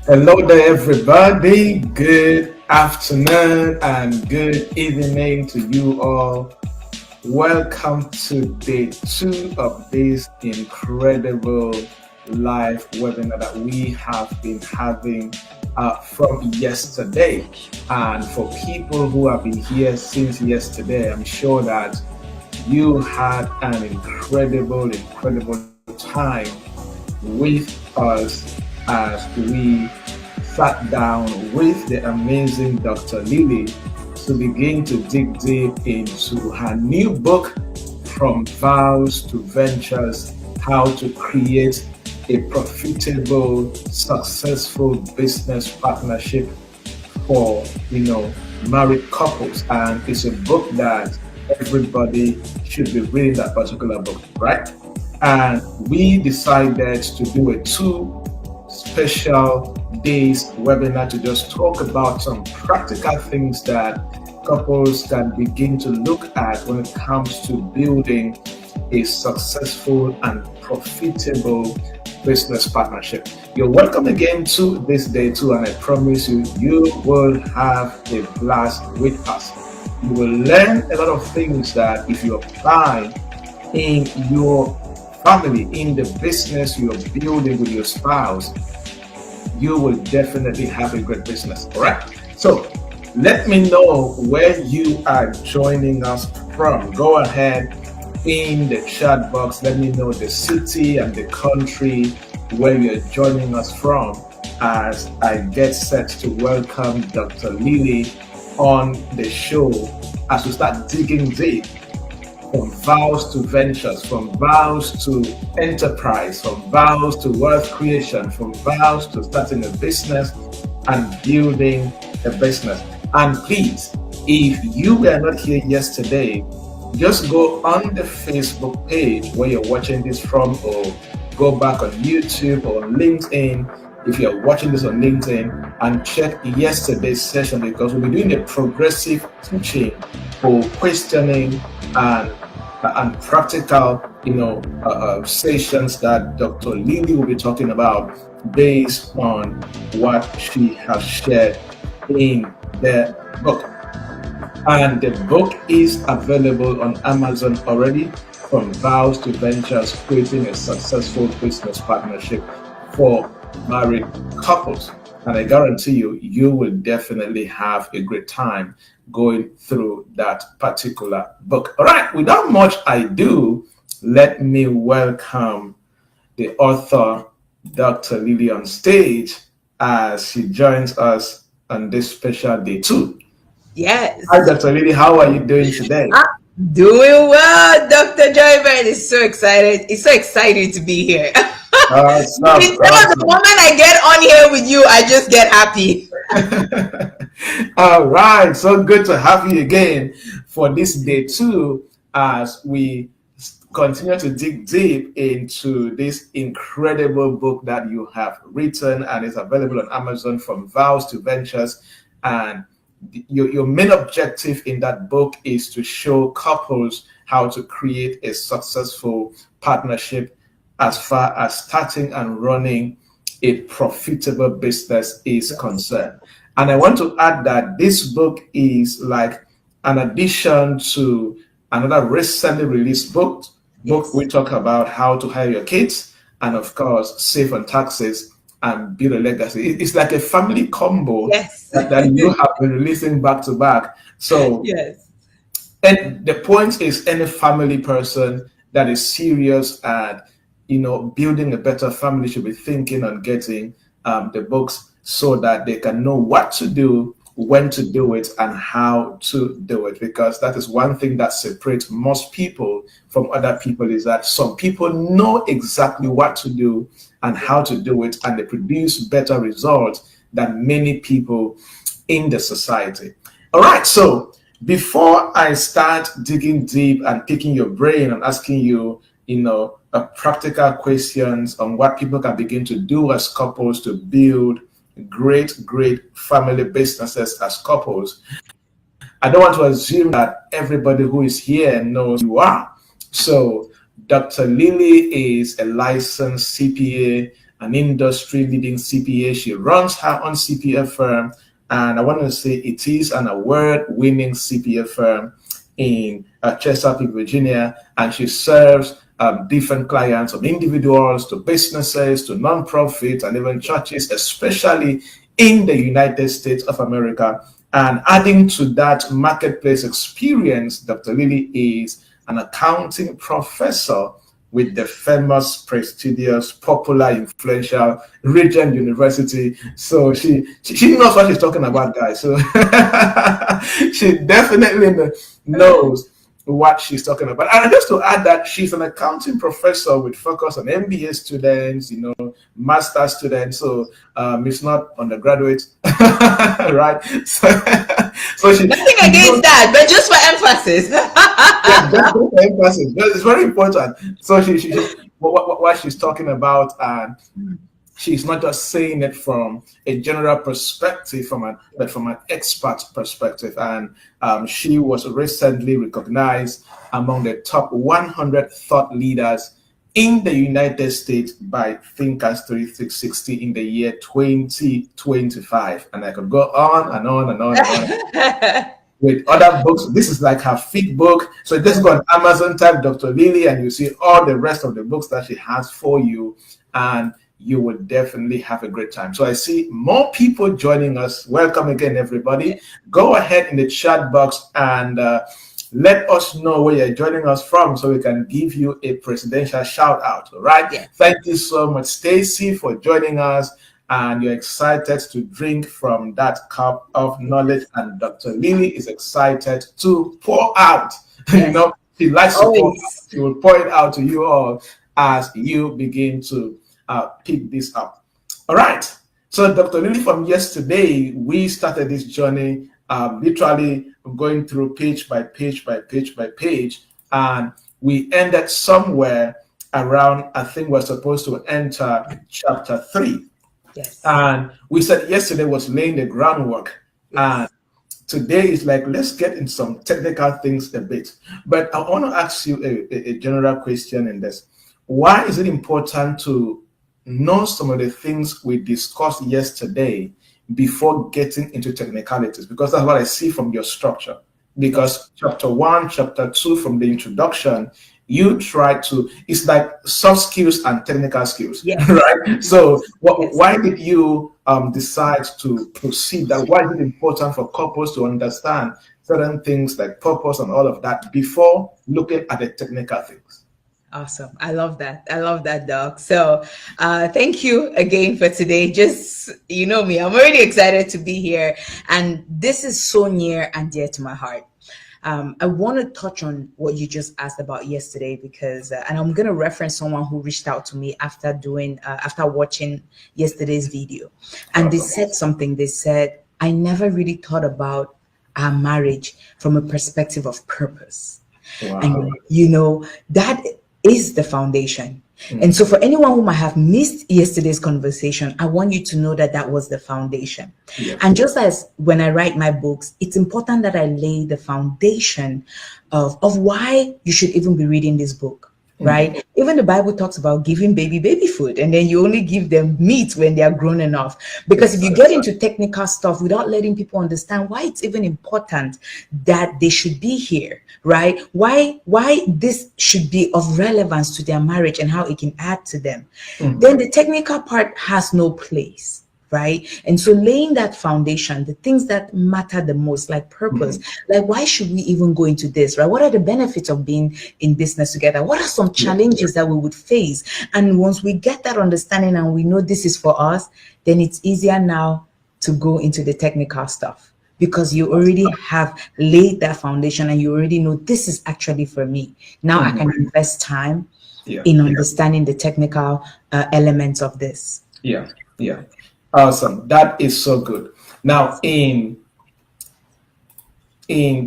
Hello there, everybody. Good afternoon and good evening to you all. Welcome to day two of this incredible live webinar that we have been having from yesterday. And for people who have been here since yesterday, I'm sure that you had an incredible time with us as we sat down with the amazing Dr. Lilly to begin to dig deep into her new book, From Vows to Ventures, How to Create a Profitable, Successful Business Partnership for, married couples. And it's a book that everybody should be reading, that particular book, right? And we decided to do a two special days webinar to just talk about some practical things that couples can begin to look at when it comes to building a successful and profitable business partnership. You're welcome again to this day too, and I promise you, you will have a blast with us. You will learn a lot of things that if you apply in your family, in the business you're building with your spouse, you will definitely have a great business. All right. So let me know where you are joining us from. Go ahead in the chat box. Let me know the city and the country where you're joining us from as I get set to welcome Dr. Lilly on the show as we start digging deep. From vows to ventures, from vows to enterprise, from vows to wealth creation, from vows to starting a business and building a business. And please, if you were not here yesterday, just go on the Facebook page where you're watching this from, or go back on YouTube or LinkedIn if you're watching this on LinkedIn, and check yesterday's session, because we'll be doing a progressive teaching for questioning and practical, sessions that Dr. Lilly will be talking about based on what she has shared in the book. And the book is available on Amazon already, From Vows to Ventures, Creating a Successful Business Partnership for Married Couples. And I guarantee you, you will definitely have a great time going through that particular book. All right, without much ado, let me welcome the author, Dr. Lilly, on stage as she joins us on this special day too. Yes. Hi, Dr. Lilly, how are you doing today? I'm doing well, Dr. Joyman. It's so exciting to be here. Awesome. The moment I get on here with you, I just get happy. All right, so good to have you again for this day two as we continue to dig deep into this incredible book that you have written, and is available on Amazon, From Vows to Ventures. And your main objective in that book is to show couples how to create a successful partnership as far as starting and running a profitable business is concerned. And I want to add that this book is like an addition to another recently released book. We talk about how to hire your kids, and of course, save on taxes and build a legacy. It's like a family combo that you have been releasing back to back. So, and the point is, any family person that is serious at building a better family should be thinking on getting the books, so that they can know what to do, when to do it, and how to do it. Because that is one thing that separates most people from other people, is that some people know exactly what to do and how to do it, and they produce better results than many people in the society. All right, so before I start digging deep and picking your brain and asking you, practical questions on what people can begin to do as couples to build great family businesses as couples, I don't want to assume that everybody who is here knows who you are. So Dr. Lilly is a licensed CPA an industry-leading CPA. She runs her own CPA firm, and I want to say it is an award-winning CPA firm in Chesapeake, Virginia, and she serves different clients, from individuals to businesses to nonprofits and even churches, especially in the United States of America. And adding to that marketplace experience, Dr. Lilly is an accounting professor with the famous, prestigious, popular, influential Regent University. So she knows what she's talking about, guys. So she definitely knows what she's talking about. And just to add that she's an accounting professor with focus on MBA students, master students. So it's not undergraduate, right? So she nothing against that, but just for emphasis. Yeah, just for emphasis. It's very important. So she what she's talking about, and she's not just saying it from a general perspective, but from an expert perspective. And she was recently recognized among the top 100 thought leaders in the United States by Thinkers 360 in the year 2025. And I could go on and on and on and on. With other books. This is like her fifth book. So just go on Amazon, type Dr. Lilly, and you see all the rest of the books that she has for you. And you will definitely have a great time. So I see more people joining us. Welcome again, everybody. Go ahead in the chat box and let us know where you're joining us from so we can give you a presidential shout out. All right. Yeah. Thank you so much, Stacy, for joining us. And you're excited to drink from that cup of knowledge. And Dr. Lilly is excited to pour out. Yes. She likes to pour out. She will pour it out to you all as you begin to pick this up. All right. So Dr. Lilly, from yesterday, we started this journey literally going through page by page by page by page. And we ended somewhere around, I think we're supposed to enter chapter 3. Yes. And we said yesterday was laying the groundwork. Yes. And today is like, let's get in some technical things a bit. But I want to ask you a general question in this. Why is it important to know some of the things we discussed yesterday before getting into technicalities? Because that's what I see from your structure. Because chapter 1, chapter 2, from the introduction, you try to, it's like soft skills and technical skills, yes. Right? So why did you decide to proceed that? Why is it important for couples to understand certain things like purpose and all of that before looking at the technical things? Awesome. I love that. I love that, Doc. So thank you again for today. Just, you know me, I'm already excited to be here. And this is so near and dear to my heart. I want to touch on what you just asked about yesterday because, and I'm going to reference someone who reached out to me after watching yesterday's video. And they said something. They said, I never really thought about our marriage from a perspective of purpose. Wow. And, that is the foundation. Mm-hmm. And so for anyone who might have missed yesterday's conversation, I want you to know that that was the foundation. Yes. And just as when I write my books, it's important that I lay the foundation of why you should even be reading this book. Right? Mm-hmm. Even the Bible talks about giving baby food, and then you only give them meat when they are grown enough. Because if you get into technical stuff without letting people understand why it's even important that they should be here, right? Why this should be of relevance to their marriage and how it can add to them, then the technical part has no place. Right? And so laying that foundation, the things that matter the most, like purpose, like why should we even go into this, right? What are the benefits of being in business together? What are some challenges that we would face? And once we get that understanding and we know this is for us, then it's easier now to go into the technical stuff because you already have laid that foundation and you already know this is actually for me. Now I can invest time in understanding the technical elements of this. Yeah. Awesome. That is so good. Now in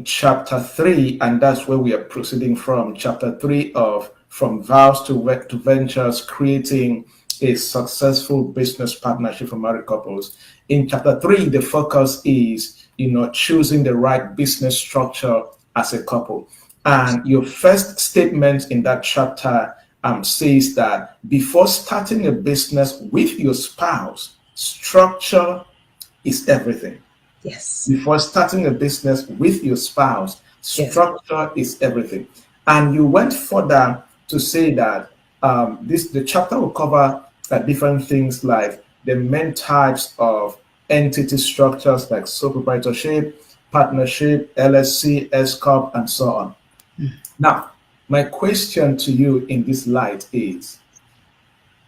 chapter 3, and that's where we are proceeding from, chapter 3 of From Vows to Ventures, creating a successful business partnership for married couples. In chapter 3, the focus is, choosing the right business structure as a couple. And your first statement in that chapter says that before starting a business with your spouse, structure is everything. Yes. Before starting a business with your spouse, Yes. structure is everything. And you went further to say that the chapter will cover different things like the main types of entity structures like sole proprietorship, partnership, LSC, S corp, and so on. Now, my question to you in this light is,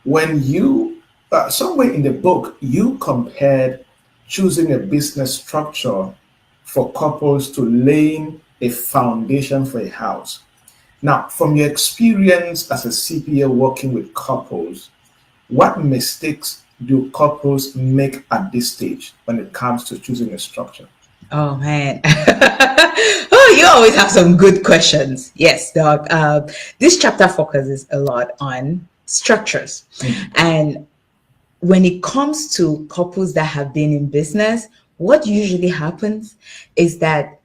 when you somewhere in the book you compared choosing a business structure for couples to laying a foundation for a house. Now, from your experience as a CPA working with couples, what mistakes do couples make at this stage when it comes to choosing a structure? Oh man. Oh, you always have some good questions. Yes, dog. This chapter focuses a lot on structures. And when it comes to couples that have been in business, what usually happens is that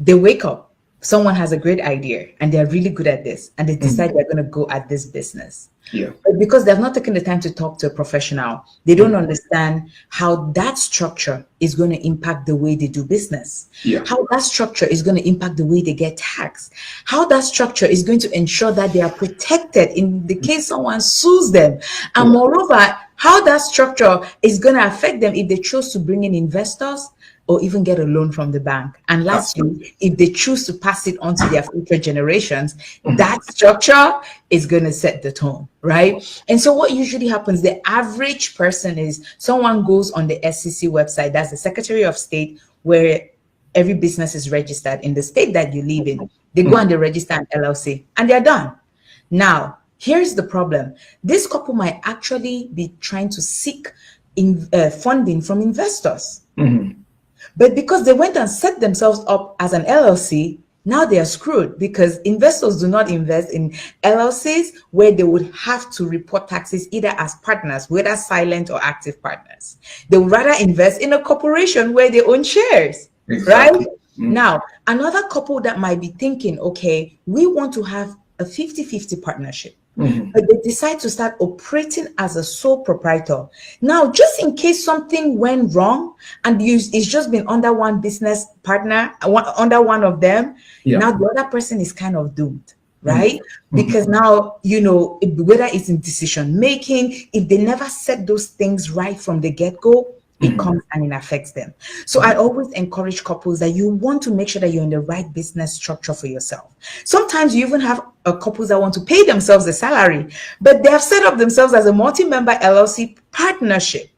they wake up, someone has a great idea and they're really good at this, and they decide they're going to go at this business. Yeah. But because they've not taken the time to talk to a professional, they don't understand how that structure is going to impact the way they do business, Yeah. how that structure is going to impact the way they get taxed, how that structure is going to ensure that they are protected in the case someone sues them, and moreover, how that structure is going to affect them if they choose to bring in investors or even get a loan from the bank. And lastly, if they choose to pass it on to their future generations, that structure is going to set the tone, right? And so what usually happens, the average person is someone goes on the SEC website, that's the Secretary of State, where every business is registered in the state that you live in. They go and they register an LLC and they're done. Now, here's the problem. This couple might actually be trying to seek funding from investors. But because they went and set themselves up as an LLC, now they are screwed, because investors do not invest in LLCs where they would have to report taxes either as partners, whether silent or active partners. They would rather invest in a corporation where they own shares, right? Now, another couple that might be thinking, okay, we want to have a 50-50 partnership. But they decide to start operating as a sole proprietor. Now, just in case something went wrong and it's just been under one business partner, under one of them, now the other person is kind of doomed, right? Because now, whether it's in decision making, if they never set those things right from the get-go, it comes and it affects them. So I always encourage couples that you want to make sure that you're in the right business structure for yourself. Sometimes you even have couples that want to pay themselves a salary, but they have set up themselves as a multi-member LLC partnership.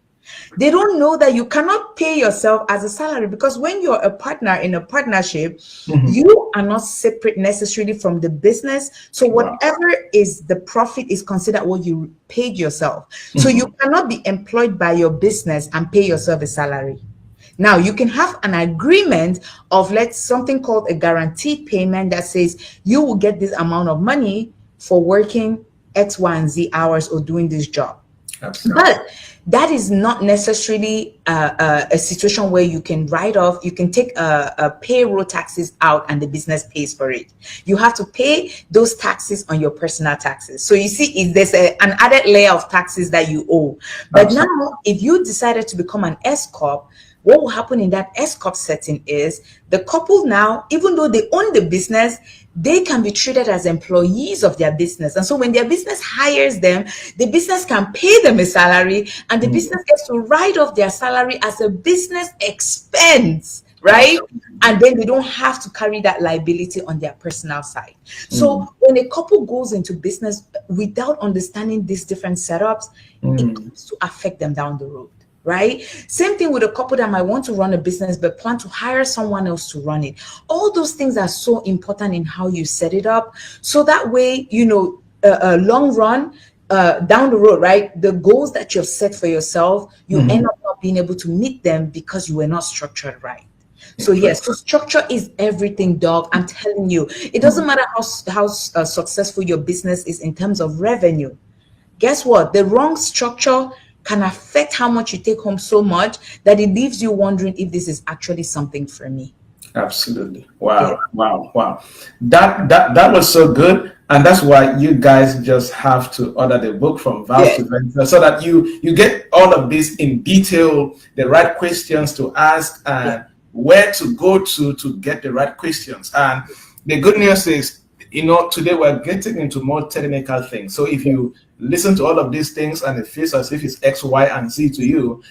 They don't know that you cannot pay yourself as a salary, because when you're a partner in a partnership, you are not separate necessarily from the business. So whatever is the profit is considered what you paid yourself. So you cannot be employed by your business and pay yourself a salary. Now, you can have an agreement of something called a guaranteed payment that says you will get this amount of money for working X, Y, and Z hours or doing this job. But that is not necessarily a situation where you can write off, you can take payroll taxes out and the business pays for it. You have to pay those taxes on your personal taxes. So you see, there's an added layer of taxes that you owe. But now, if you decided to become an S Corp, what will happen in that S Corp setting is the couple now, even though they own the business, they can be treated as employees of their business. And so when their business hires them, the business can pay them a salary, and the business gets to write off their salary as a business expense, right? And then they don't have to carry that liability on their personal side. So when a couple goes into business without understanding these different setups, it comes to affect them down the road. Right? Same thing with a couple that might want to run a business but plan to hire someone else to run it. All those things are so important in how you set it up. So that way, long run, down the road, right? The goals that you've set for yourself, you end up not being able to meet them because you were not structured right. So yes, so structure is everything, dog. I'm telling you, it doesn't matter how successful your business is in terms of revenue. Guess what? The wrong structure can affect how much you take home so much that it leaves you wondering if this is actually something for me. Absolutely. Wow. That was so good. And that's why you guys just have to order the book from Vows Yeah. to Venture so that you get all of this in detail, the right questions to ask Yeah. and where to go to get the right questions. And the good news is, today we're getting into more technical things. So if you listen to all of these things and it feels as if it's X, Y, and Z to you,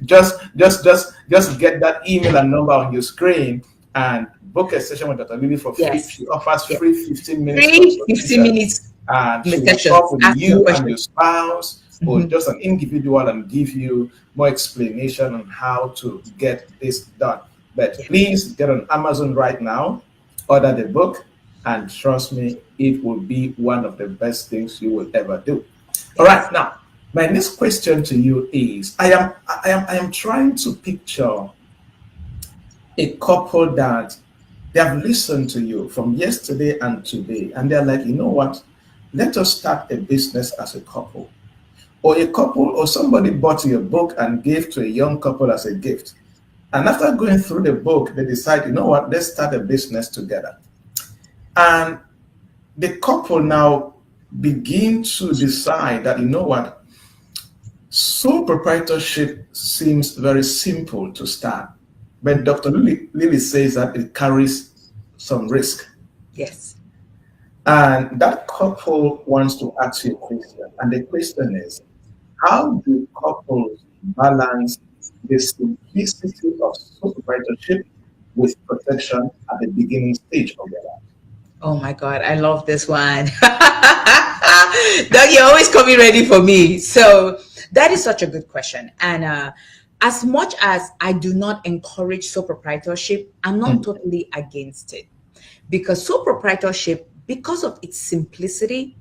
just get that email and number on your screen and book a session with Dr. Lilly for free. Yes. She offers Yeah. free 15 minutes Free 15 consultation, minutes and she will sessions. talk with Ask you you and your questions. spouse or Mhm. just an individual and give you more explanation on how to get this done. But Yeah. please get on Amazon right now, order the book, and trust me, it will be one of the best things you will ever do. All right, Yes. now my next question to you is: I am trying to picture a couple that they have listened to you from yesterday and today, and they're like, you know what? Let us start a business as a couple. Or a couple, or somebody bought your book and gave to a young couple as a gift. And after going through the book, they decide, you know what? Let's start a business together. And the couple now begin to decide that, you know what? Sole proprietorship seems very simple to start. But Dr. Lilly says that it carries some risk. Yes. And that couple wants to ask you a question. And the question is, how do couples balance the simplicity of sole proprietorship with protection at the beginning stage of their life? Oh my God, I love this one. Doug, you're always coming ready for me. So that is such a good question. And as much as I do not encourage sole proprietorship, I'm not Mm, totally against it because sole proprietorship, because of its simplicity,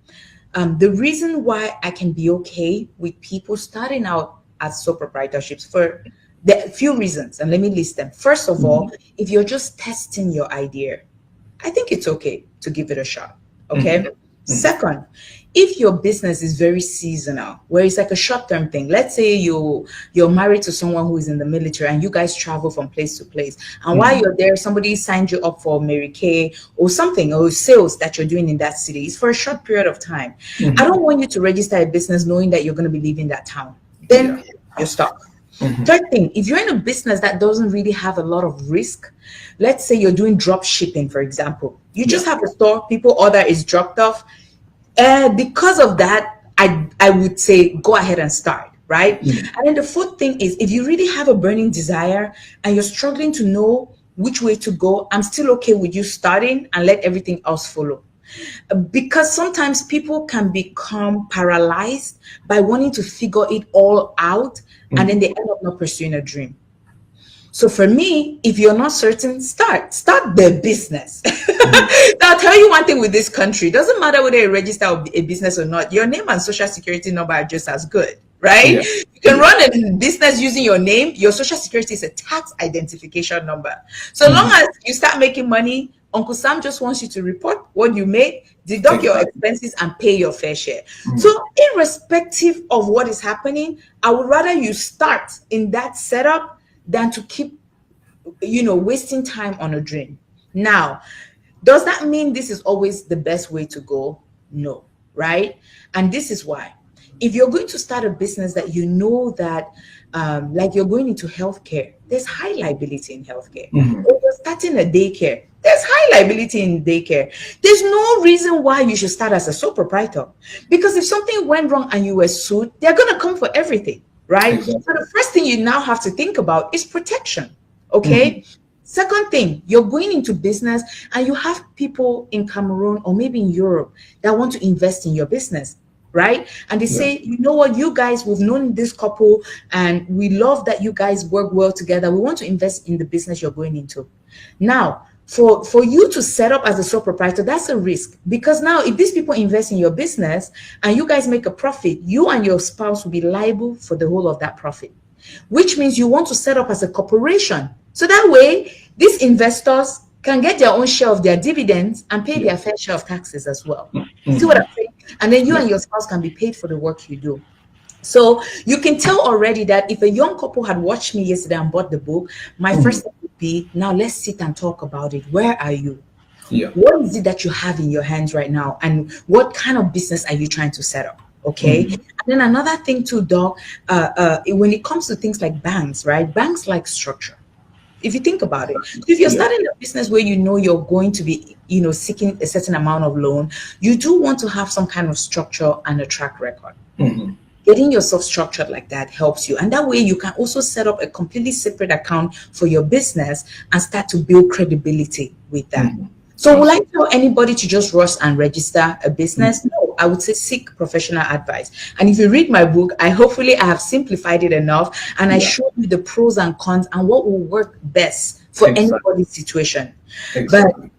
the reason why I can be okay with people starting out as sole proprietorships for the few reasons, and let me list them. First of all, mhm, if you're just testing your idea, I think it's okay to give it a shot. Okay. mhm, mhm, Second, if your business is very seasonal, where it's like a short-term thing, let's say you're married to someone who is in the military and you guys travel from place to place, and while mhm, you're there, somebody signed you up for Mary Kay or something or sales that you're doing in that city. It's for a short period of time. I mhm. don't want you to register a business knowing that you're going to be leaving that town. Yeah. Then you're stuck. Mhm, Third thing, if you're in a business that doesn't really have a lot of risk, let's say you're doing drop shipping, for example, you yeah. just have a store, people order is dropped off. Because of that, I would say go ahead and start, right? Mhm, And then the fourth thing is if you really have a burning desire and you're struggling to know which way to go, I'm still okay with you starting and let everything else follow. Because sometimes people can become paralyzed by wanting to figure it all out and then mhm, they end up not pursuing a dream. So for me, if you're not certain, start the business. mhm. Now, I'll tell you one thing with this country, it doesn't matter whether you register a business or not, your name and social security number are just as good, right? Yeah. You can Yeah. run a business using your name, your social security is a tax identification number. So long Mhm. as you start making money, Uncle Sam just wants you to report what you made, deduct your Exactly. expenses, and pay your fair share. So, Mhm, irrespective of what is happening, I would rather you start in that setup than to keep wasting time on a dream. Now, does that mean this is always the best way to go? No, right? And this is why. If you're going to start a business that you know that, like you're going into healthcare, there's high liability in healthcare. mhm. Or you're starting a daycare, there's high liability in daycare. There's no reason why you should start as a sole proprietor. Because if something went wrong and you were sued, they're going to come for everything, right? So Exactly. the first thing you now have to think about is protection. Okay. Mhm. Second thing, you're going into business and you have people in Cameroon or maybe in Europe that want to invest in your business, right? And they Yeah. say, you know what, you guys, we've known this couple and we love that you guys work well together. We want to invest in the business you're going into. Now, for you to set up as a sole proprietor, that's a risk because now if these people invest in your business and you guys make a profit, you and your spouse will be liable for the whole of that profit, which means you want to set up as a corporation. So that way, these investors can get their own share of their dividends and pay Yeah. their fair share of taxes as well. You see what Mhm. I'm saying? And then you Yeah. and your spouse can be paid for the work you do. So you can tell already that if a young couple had watched me yesterday and bought the book, my Mhm. first step would be now let's sit and talk about it. Where are you? Yeah. What is it that you have in your hands right now? And what kind of business are you trying to set up? Okay. Mhm. And then another thing too, Doc, when it comes to things like banks, right? Banks like structure. If you think about it, so if you're Yeah. starting a business where you know you're going to be, seeking a certain amount of loan, you do want to have some kind of structure and a track record. Mhm. Getting yourself structured like that helps you. And that way you can also set up a completely separate account for your business and start to build credibility with that. Mhm. So will I Absolutely. tell anybody to just rush and register a business? Mhm. No, I would say seek professional advice. And if you read my book, I have simplified it enough and I Yeah. showed you the pros and cons and what will work best for Exactly. anybody's situation. But Exactly.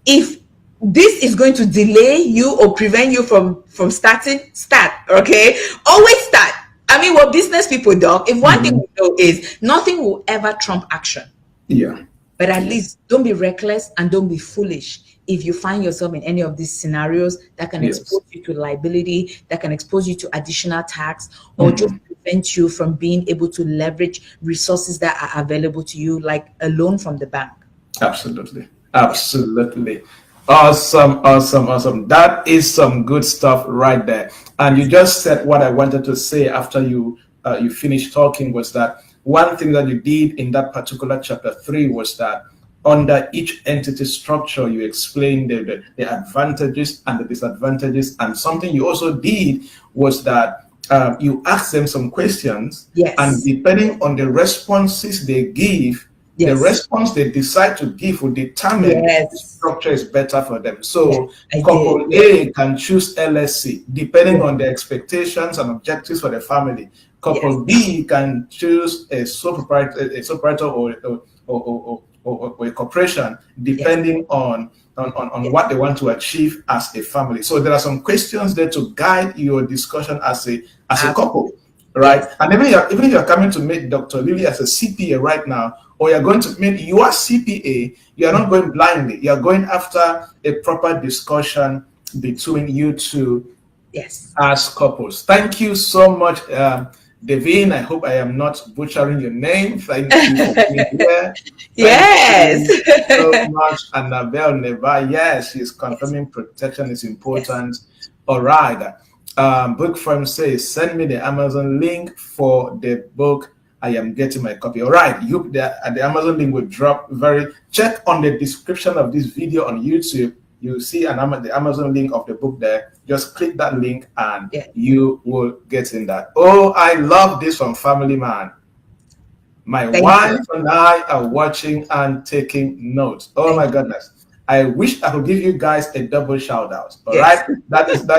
if this is going to delay you or prevent you from starting, start. Okay, always start. I mean, what business people do, if one thing Mhm. we know is nothing will ever trump action, Yeah. but at Yeah. least don't be reckless and don't be foolish if you find yourself in any of these scenarios that can Yes. expose you to liability, that can expose you to additional tax, or just Mhm. prevent you from being able to leverage resources that are available to you, like a loan from the bank. Absolutely. Yeah. Absolutely. Awesome. Awesome. Awesome. That is some good stuff right there. And you just said what I wanted to say after you finished talking was that one thing that you did in that particular chapter 3 was that under each entity structure you explained the advantages and the disadvantages, and something you also did was that you asked them some questions, and Yes. depending on the responses they give, the Yes. response they decide to give will determine if the Yes. structure is better for them. Yes. So I did. couple Yeah. A can choose LSC depending Yeah. on the expectations and objectives for the family. Yes. Couple B can choose a sole proprietor, or a corporation Yes. depending on Yes. what they want to achieve as a family. So there are some questions there to guide your discussion as a couple, right? Yes. And even if you're coming to meet Dr. Lilly as a CPA right now, or you're going to meet your CPA, you are not going blindly. You are going after a proper discussion between you two Yes. as couples. Thank you so much, Devine. I hope I am not butchering your name. Thank you for being here. Thank Yes. you so much, Annabelle Neva. Yes, she's Yes. confirming protection is Yes. important. All right. Book firm says, send me the Amazon link for the book. I am getting my copy. All right. The Amazon link will drop check on the description of this video on YouTube. You see the Amazon link of the book there. Just click that link and Yes. you will get in that. Oh, I love this from Family Man. My Thank you. wife and I are watching and taking notes. Oh my Thank you. goodness. I wish I could give you guys a double shout out. All Yes. right.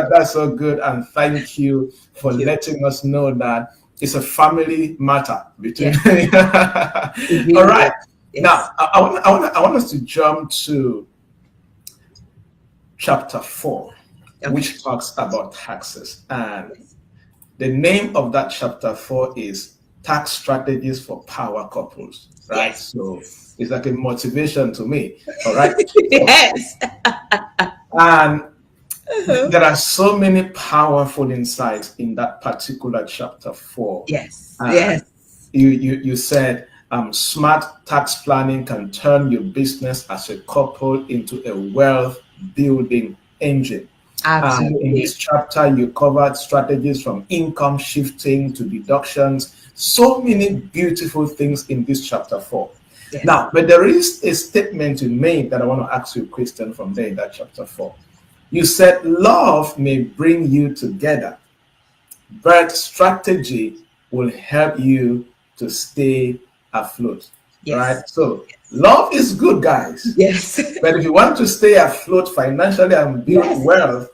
That's so good. And thank you for Thank you. letting us know that it's a family matter between. Yes. It All really is. right. Yes. Now I want us to jump to chapter 4, Okay. which talks about taxes. And Yes. the name of that chapter 4 is Tax Strategies for Power Couples, right? Yes. So it's like a motivation to me, all right? Yes. And Uh-huh. there are so many powerful insights in that particular chapter 4. Yes. And Yes. you said smart tax planning can turn your business as a couple into a wealth building engine. And in Absolutely. this chapter, you covered strategies from income shifting to deductions. So many beautiful things in this chapter 4. Yes. Now, but there is a statement you made that I want to ask you a question from there in that chapter 4. You said love may bring you together, but strategy will help you to stay afloat. Yes. Right? So love is good, guys. Yes. But if you want to stay afloat financially and build Yes. wealth,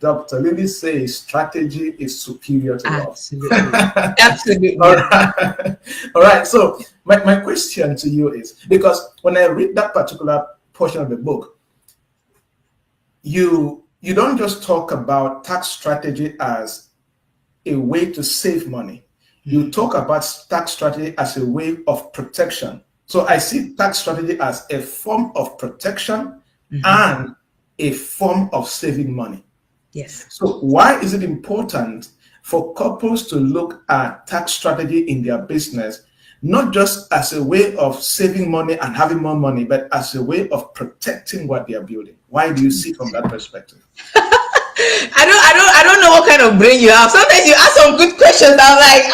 Dr. Lilly says strategy is superior to love. Absolutely. All Absolutely. right. All right. So my question to you is, because when I read that particular portion of the book, you don't just talk about tax strategy as a way to save money. You talk about tax strategy as a way of protection. So I see tax strategy as a form of protection and a form of saving money. Yes. So why is it important for couples to look at tax strategy in their business? not just as a way of saving money and having more money, but as a way of protecting what they are building. Why do you see from that perspective? I don't know what kind of brain you have. Sometimes you ask some good questions. I'm like,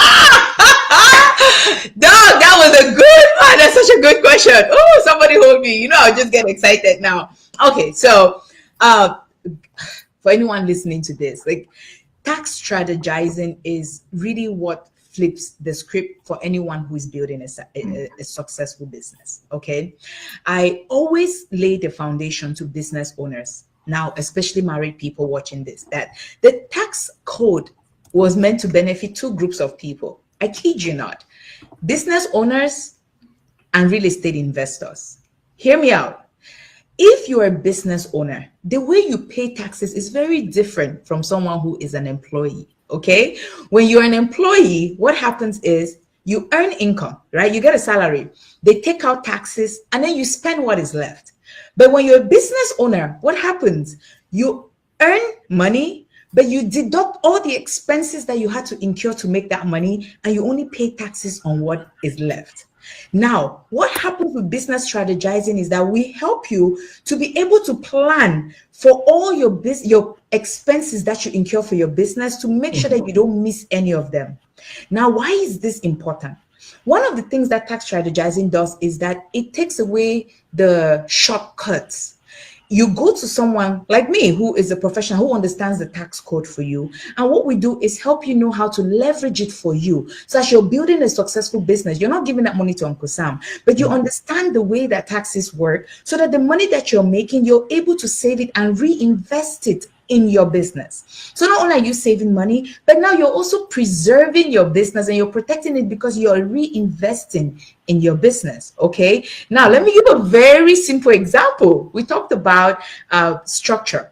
dog, that was a good one. That's such a good question. Oh, somebody hold me. I'll just get excited now. Okay, so for anyone listening to this, like, tax strategizing is really what flips the script for anyone who is building a successful business. Okay, I always lay the foundation to business owners now, especially married people watching this, that the tax code was meant to benefit two groups of people. I kid you not: business owners and real estate investors. Hear me out. If you're a business owner, the way you pay taxes is very different from someone who is an employee. Okay, when you're an employee, what happens is you earn income, right? You get a salary, they take out taxes, and then you spend what is left. But when you're a business owner, what happens? You earn money, but you deduct all the expenses that you had to incur to make that money, and you only pay taxes on what is left. Now, what happens with business strategizing is that we help you to be able to plan for all your expenses that you incur for your business, to make sure that you don't miss any of them. Now, why is this important? One of the things that tax strategizing does is that it takes away the shortcuts. You go to someone like me who is a professional, who understands the tax code for you. And what we do is help you know how to leverage it for you. So as you're building a successful business, you're not giving that money to Uncle Sam, but you understand the way that taxes work, so that the money that you're making, you're able to save it and reinvest it in your business. So not only are you saving money, but now you're also preserving your business and you're protecting it because you're reinvesting in your business. Okay. Now let me give a very simple example. We talked about structure.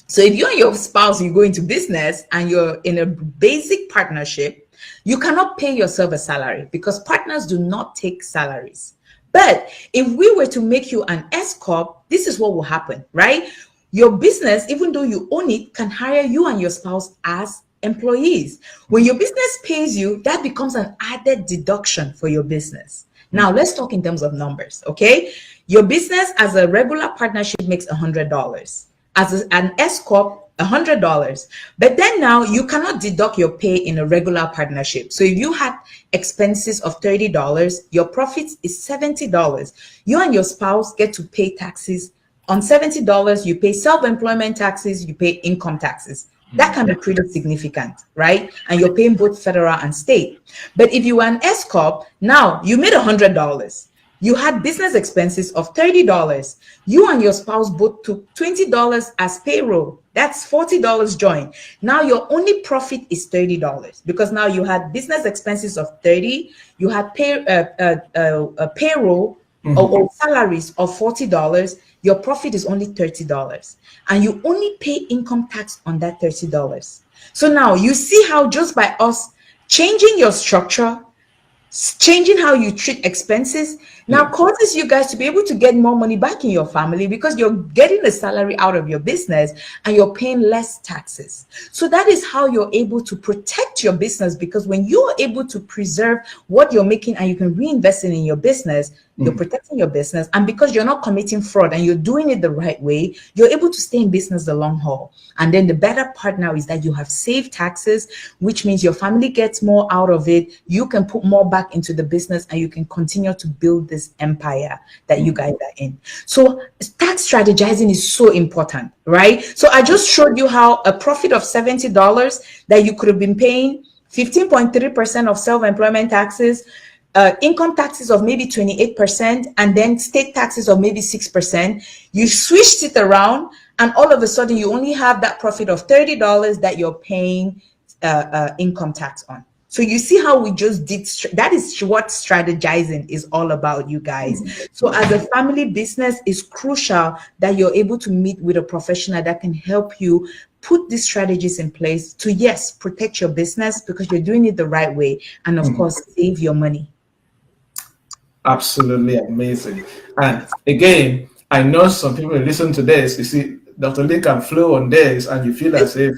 So if you and your spouse, you go into business and you're in a basic partnership, you cannot pay yourself a salary because partners do not take salaries. But if we were to make you an S Corp, this is what will happen, right? Your business, even though you own it, can hire you and your spouse as employees. When your business pays you, that becomes an added deduction for your business. Now, let's talk in terms of numbers, okay? Your business as a regular partnership makes $100. As an S Corp, $100. But then now you cannot deduct your pay in a regular partnership. So if you had expenses of $30, your profit is $70. You and your spouse get to pay taxes. On $70, you pay self-employment taxes, you pay income taxes. That can be pretty significant, right? And you're paying both federal and state. But if you were an S Corp, now you made $100. You had business expenses of $30. You and your spouse both took $20 as payroll. That's $40 joint. Now your only profit is $30 because now you had business expenses of $30. You had payroll or salaries of $40. Your profit is only $30 and you only pay income tax on that $30. So now you see how just by us changing your structure, changing how you treat expenses, now causes you guys to be able to get more money back in your family because you're getting a salary out of your business and you're paying less taxes. So that is how you're able to protect your business, because when you're able to preserve what you're making and you can reinvest it in your business, you're protecting your business. And because you're not committing fraud and you're doing it the right way, you're able to stay in business the long haul. And then the better part now is that you have saved taxes, which means your family gets more out of it. You can put more back into the business and you can continue to build this empire that you guys are in. So tax strategizing is so important, right? So I just showed you how a profit of $70 that you could have been paying 15.3% of self-employment taxes, income taxes of maybe 28%, and then state taxes of maybe 6%. You switched it around, and all of a sudden you only have that profit of $30 that you're paying income tax on. So you see how we just did, that is what strategizing is all about, you guys. So as a family business, it's crucial that you're able to meet with a professional that can help you put these strategies in place to, yes, protect your business because you're doing it the right way, and of course, save your money. Absolutely amazing. And again, I know some people listen to this, you see, Dr. Lee can flow on this, and you feel as if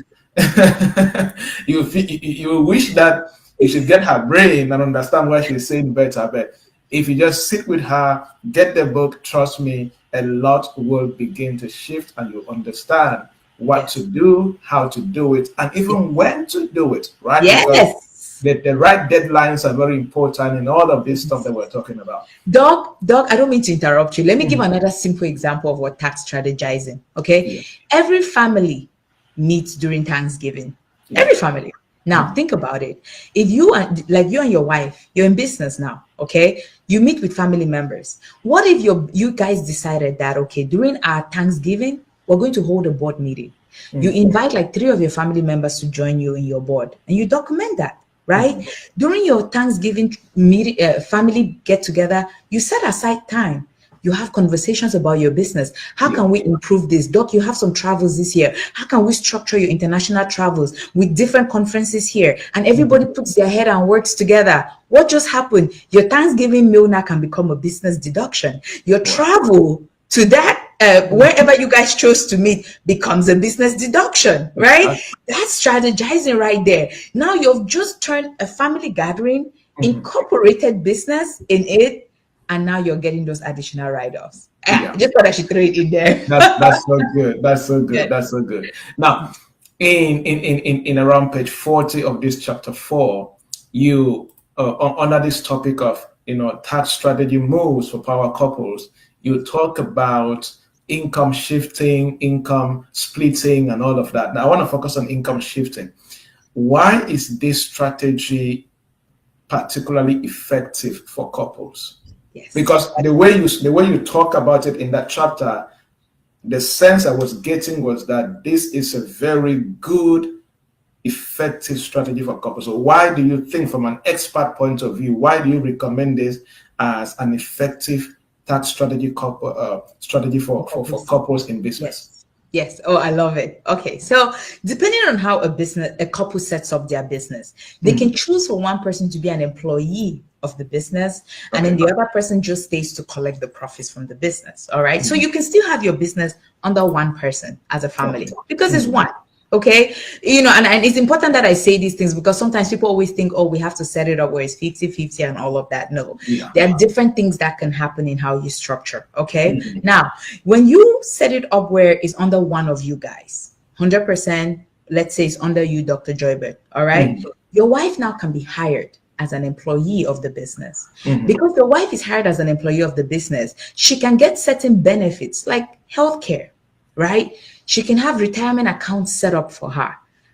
you wish that You should get her brain and understand why she's saying better. But if you just sit with her, get the book, trust me, a lot will begin to shift and you'll understand what to do, how to do it, and even when to do it, right? Because Yes. the right deadlines are very important in all of this stuff that we're talking about. Doc, I don't mean to interrupt you. Let me give another simple example of what tax strategizing. Okay. Yeah. Every family meets during Thanksgiving. Yeah. Every family. Now think about it. If you and you and your wife, you're in business now, okay? You meet with family members. What if you guys decided that okay, during our Thanksgiving, we're going to hold a board meeting. You invite like 3 of your family members to join you in your board, and you document that, right? During your Thanksgiving meeting, family get together, you set aside time. You have conversations about your business. How can we improve this? Doc, you have some travels this year. How can we structure your international travels with different conferences here? And everybody puts their head and works together. What just happened? Your Thanksgiving meal now can become a business deduction. Your travel to that wherever you guys chose to meet becomes a business deduction, right? That's strategizing right there. Now you've just turned a family gathering, incorporated business in it, and now you're getting those additional write-offs. Just thought I should throw it in there. That's so good. That's so good. Yeah. That's so good. Now, in around page 40 of this chapter 4, you under this topic of tax strategy moves for power couples, you talk about income shifting, income splitting, and all of that. Now, I want to focus on income shifting. Why is this strategy particularly effective for couples? Yes. Because the way you talk about it in that chapter, the sense I was getting was that this is a very good, effective strategy for couples. So why do you think, from an expert point of view, why do you recommend this as an effective tax strategy for couples in business? Yes. Oh, I love it. Okay. So depending on how a couple sets up their business, they can choose for one person to be an employee of the business, and then the other person just stays to collect the profits from the business. All right. So you can still have your business under one person as a family because it's one. Okay. And it's important that I say these things because sometimes people always think, oh, we have to set it up where it's 50-50 and all of that. No, there are different things that can happen in how you structure. Okay. Now, when you set it up where it's under one of you guys, 100%, let's say it's under you, Dr. Joybert. All right. Your wife now can be hired as an employee of the business. Because the wife is hired as an employee of the business, she can get certain benefits like healthcare, right? She can have retirement accounts set up for her.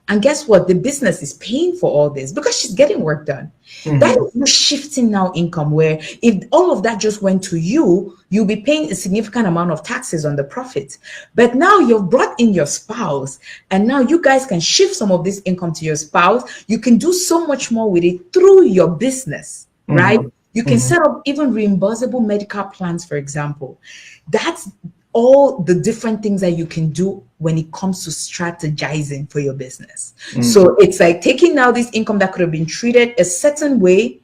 And guess what? The business is paying for all this because she's getting work done. That is you shifting now income, where if all of that just went to you, you'll be paying a significant amount of taxes on the profits. But now you've brought in your spouse, and now you guys can shift some of this income to your spouse. You can do so much more with it through your business, right? You can set up even reimbursable medical plans, for example. That's all the different things that you can do when it comes to strategizing for your business. So it's like taking now this income that could have been treated a certain way,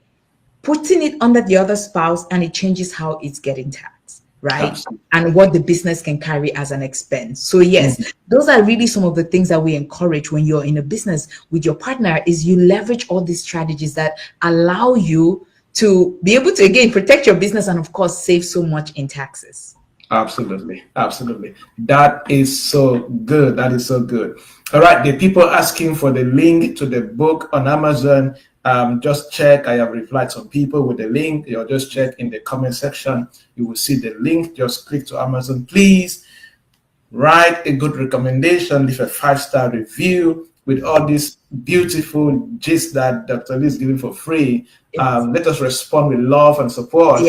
putting it under the other spouse, and it changes how it's getting taxed, right? Absolutely. And what the business can carry as an expense. So yes, those are really some of the things that we encourage when you're in a business with your partner, is you leverage all these strategies that allow you to be able to, again, protect your business and of course save so much in taxes. Absolutely. That is so good. That is so good. All right. The people asking for the link to the book on Amazon, just check. I have replied to people with the link. You'll just check in the comment section. You will see the link. Just click to Amazon. Please write a good recommendation, leave a 5-star review with all this beautiful gist that Dr. Lee is giving for free. Let us respond with love and support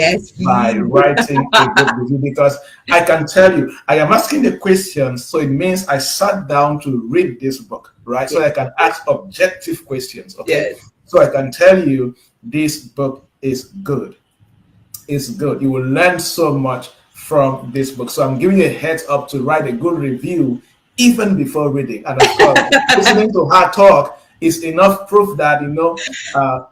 by writing a good review, because I can tell you, I am asking the questions, so it means I sat down to read this book, right? So I can ask objective questions, okay? So I can tell you this book is good. It's good. You will learn so much from this book. So I'm giving you a heads up to write a good review even before reading. And of course, listening to her talk is enough proof that,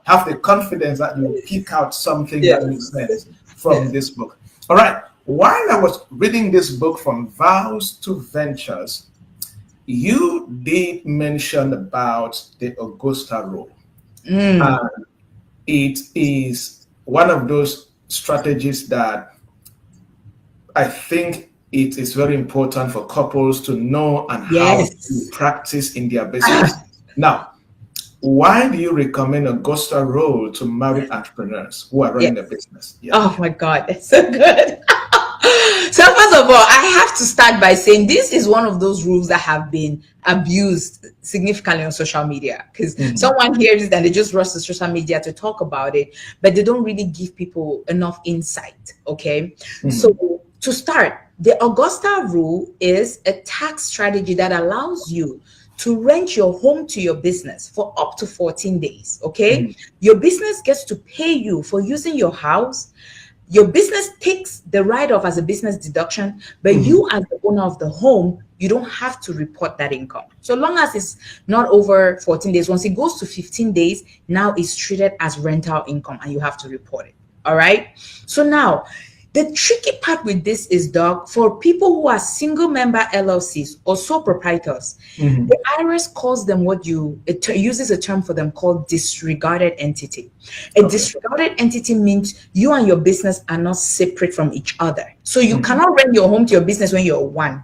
have the confidence that you pick out something that makes sense from this book. All right. While I was reading this book, From Vows to Ventures, you did mention about the Augusta rule. And it is one of those strategies that I think it is very important for couples to know and how to Yes. practice in their business. Now, why do you recommend a Augusta role to married entrepreneurs who are Yes. running a business? Yeah. Oh my God, that's so good. So first of all, I have to start by saying this is one of those rules that have been abused significantly on social media, because someone hears it and they just rush to social media to talk about it, but they don't really give people enough insight. Okay. So to start, the Augusta rule is a tax strategy that allows you to rent your home to your business for up to 14 days. Okay. Your business gets to pay you for using your house. Your business takes the write-off as a business deduction, but you as the owner of the home, you don't have to report that income. So long as it's not over 14 days, once it goes to 15 days, now it's treated as rental income and you have to report it. All right. So now the tricky part with this is, Doc, for people who are single member LLCs or sole proprietors, the IRS calls them it uses a term for them called disregarded entity. A disregarded entity means you and your business are not separate from each other. So you cannot rent your home to your business when you're one.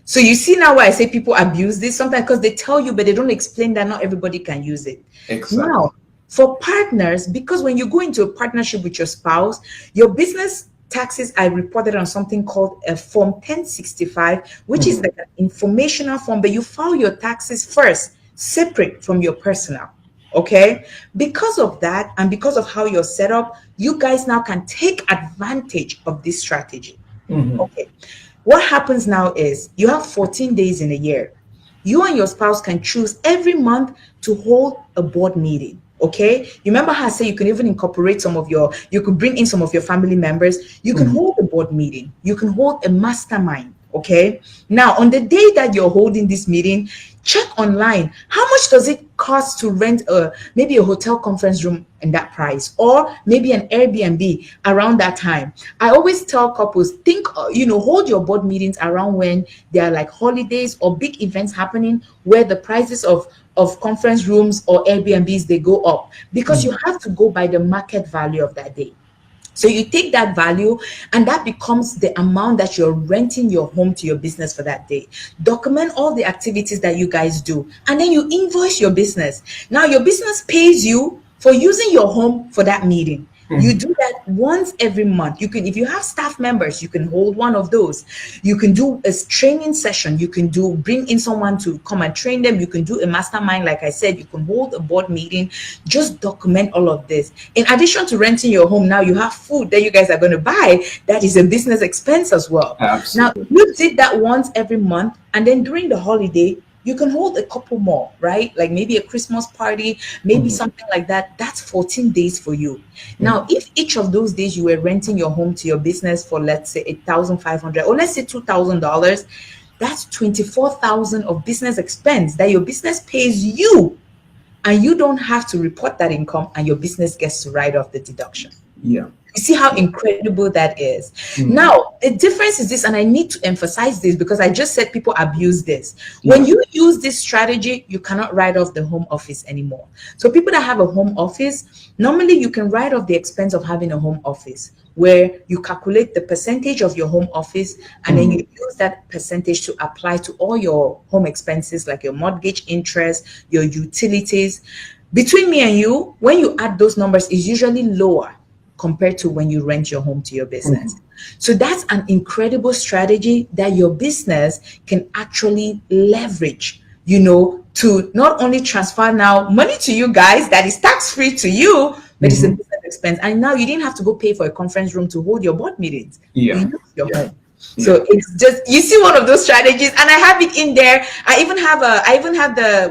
So you see now why I say people abuse this sometimes, because they tell you, but they don't explain that not everybody can use it. Exactly. Now, for partners, because when you go into a partnership with your spouse, your business taxes are reported on something called a Form 1065, which is like an informational form, but you file your taxes first, separate from your personal. Okay. Because of that, and because of how you're set up, you guys now can take advantage of this strategy. Okay. What happens now is you have 14 days in a year. You and your spouse can choose every month to hold a board meeting. Okay. You remember how I say you can even incorporate you could bring in some of your family members. You can hold a board meeting. You can hold a mastermind. Okay. Now, on the day that you're holding this meeting, check online. How much does it cost to rent maybe a hotel conference room in that price, or maybe an Airbnb around that time? I always tell couples, hold your board meetings around when there are like holidays or big events happening where the prices of conference rooms or Airbnbs, they go up, because you have to go by the market value of that day. So you take that value and that becomes the amount that you're renting your home to your business for that day. Document all the activities that you guys do, and then you invoice your business. Now your business pays you for using your home for that meeting. You do that once every month. You can, if you have staff members, you can hold one of those. You can do a training session. You can bring in someone to come and train them. You can do a mastermind. Like I said, you can hold a board meeting. Just document all of this. In addition to renting your home, now you have food that you guys are going to buy. That is a business expense as well. Absolutely. Now you did that once every month, and then during the holiday, you can hold a couple more, right? Like maybe a Christmas party, maybe something like that. That's 14 days for you. Now, if each of those days you were renting your home to your business for, let's say, $1,500, or let's say $2,000, that's 24,000 of business expense that your business pays you, and you don't have to report that income, and your business gets to write off the deduction. Yeah. You see how incredible that is. Now, the difference is this, and I need to emphasize this because I just said people abuse this. When you use this strategy, you cannot write off the home office anymore. So people that have a home office, normally you can write off the expense of having a home office, where you calculate the percentage of your home office, and then you use that percentage to apply to all your home expenses, like your mortgage interest, your utilities. Between me and you, when you add those numbers, it's usually lower compared to when you rent your home to your business. So that's an incredible strategy that your business can actually leverage, to not only transfer now money to you guys that is tax-free to you, but it's a business expense. And now you didn't have to go pay for a conference room to hold your board meetings. You use your home. So it's just, you see, one of those strategies, and I have it in there.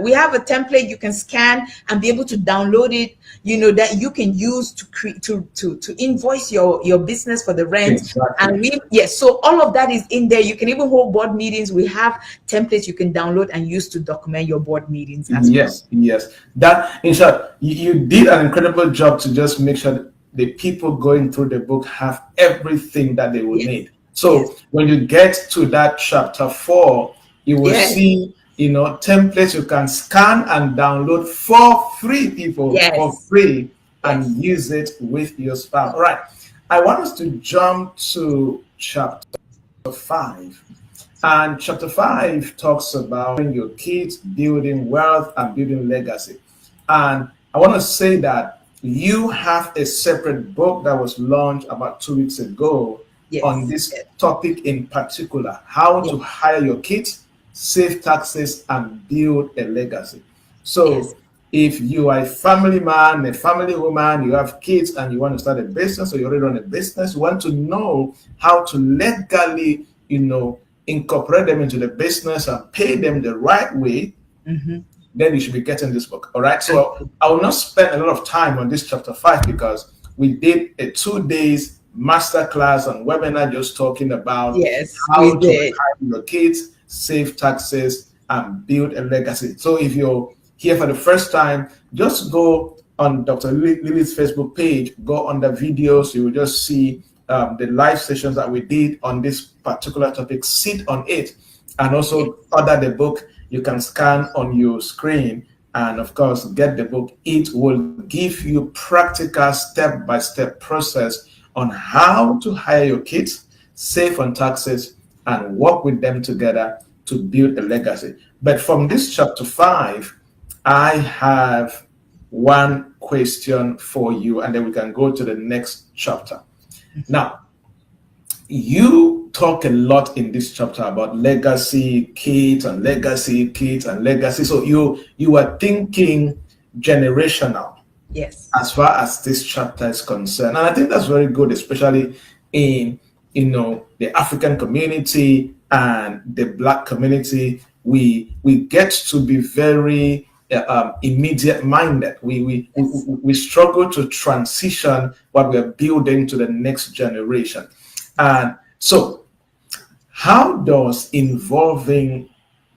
We have a template you can scan and be able to download it, that you can use to invoice your business for the rent. Exactly. And so all of that is in there. You can even hold board meetings. We have templates you can download and use to document your board meetings as well. Yes. That, in short, you did an incredible job to just make sure that the people going through the book have everything that they will need. So when you get to that chapter 4, you will see templates you can scan and download for free, people, for Yes. free, Yes. and use it with your spouse. All right. I want us to jump to chapter 5. And chapter 5 talks about your kids building wealth and building legacy. And I want to say that you have a separate book that was launched about 2 weeks ago on Yes. this Yes. topic in particular, how Yes. to hire your kids, save taxes, and build a legacy. Yes. So if you are a family man, a family woman, you have kids and you want to start a business, or you already run a business, you want to know how to legally, incorporate them into the business and pay them the right way, Mm-hmm. then you should be getting this book. All right. So I will not spend a lot of time on this chapter 5 because we did a 2 days masterclass and webinar just talking about Yes, we how to did. hire your kids, save taxes, and build a legacy. So if you're here for the first time, just go on Dr. Lilly's Facebook page, go on the videos, you will just see the live sessions that we did on this particular topic, sit on it, and also order the book. You can scan on your screen and, of course, get the book. It will give you practical step-by-step process on how to hire your kids, save on taxes, and work with them together to build a legacy. But from this chapter 5, I have one question for you, and then we can go to the next chapter. Now, you talk a lot in this chapter about legacy, kids, and legacy, kids, and legacy. So you are thinking generational Yes. as far as this chapter is concerned, and I think that's very good, especially in the African community and the Black community. We get to be very immediate minded. We struggle to transition what we're building to the next generation. And so, how does involving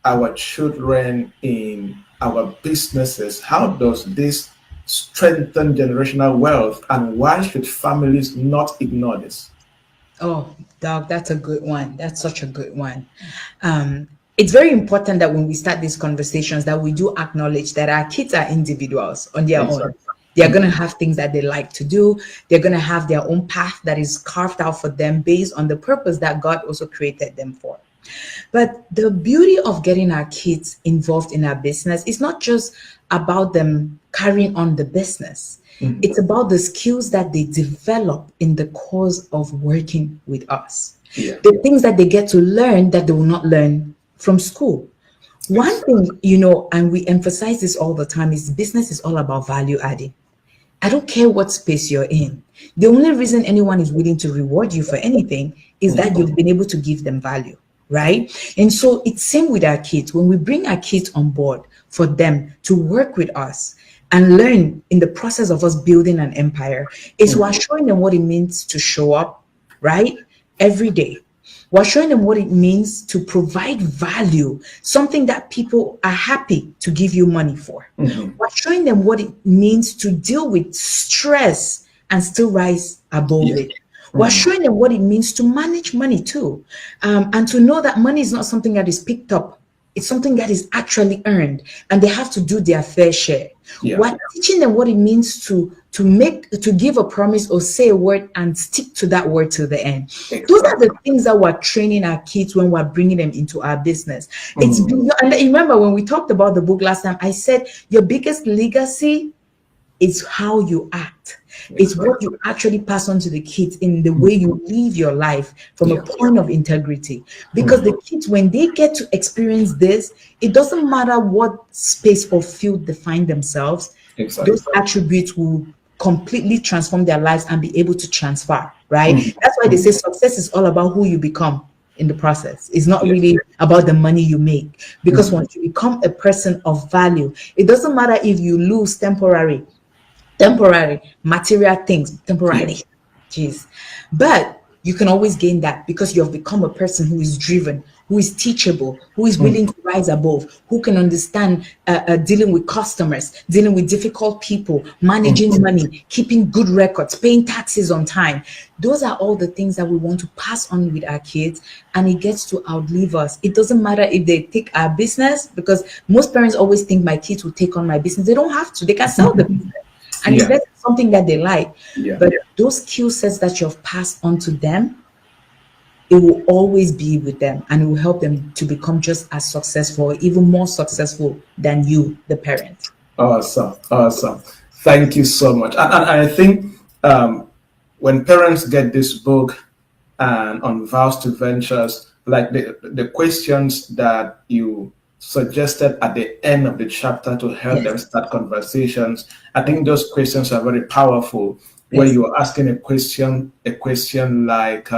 our children in our businesses, how does this strengthen generational wealth, and why should families not ignore this? Oh, dog, that's a good one. That's such a good one. It's very important that when we start these conversations that we do acknowledge that our kids are individuals on their own. Exactly. They're going to have things that they like to do. They're going to have their own path that is carved out for them based on the purpose that God also created them for. But the beauty of getting our kids involved in our business is not just about them carrying on the business. Mhm. It's about the skills that they develop in the course of working with us. Yeah. The things that they get to learn that they will not learn from school. One thing, and we emphasize this all the time, is business is all about value adding. I don't care what space you're in. The only reason anyone is willing to reward you for anything is that you've been able to give them value, right? And so it's same with our kids. When we bring our kids on board for them to work with us and learn in the process of us building an empire, is we're showing them what it means to show up, right? Every day. We're showing them what it means to provide value, something that people are happy to give you money for. Mhm. We're showing them what it means to deal with stress and still rise above Yeah. it. We're showing them what it means to manage money too, and to know that money is not something that is picked up. It's something that is actually earned, and they have to do their fair share. Yeah. We're teaching them what it means to give a promise or say a word and stick to that word till the end. Those are the things that we're training our kids when we're bringing them into our business. It's beyond, and remember when we talked about the book last time, I said your biggest legacy is how you act. It's what you actually pass on to the kids in the way you live your life from a point of integrity. Because the kids, when they get to experience this, it doesn't matter what space or field they find themselves, those attributes will completely transform their lives and be able to transfer, right? That's why they say success is all about who you become in the process. It's not really about the money you make. Because once you become a person of value, it doesn't matter if you lose temporary material things temporarily, jeez, but you can always gain that because you have become a person who is driven who is teachable, who is willing to rise above, who can understand dealing with customers, dealing with difficult people, managing money, keeping good records, paying taxes on time. Those are all the things that we want to pass on with our kids, and it gets to outlive us. It doesn't matter if they take our business, because most parents always think my kids will take on my business. They don't have to. They can sell the business, and if that's something that they like. But those skill sets that you've passed on to them, it will always be with them, and it will help them to become just as successful, even more successful than you, the parent. Awesome. Thank you so much. And I think when parents get this book and on Vows to Ventures, like the questions that you suggested at the end of the chapter to help them start conversations, I think those questions are very powerful. Where you're asking a question like,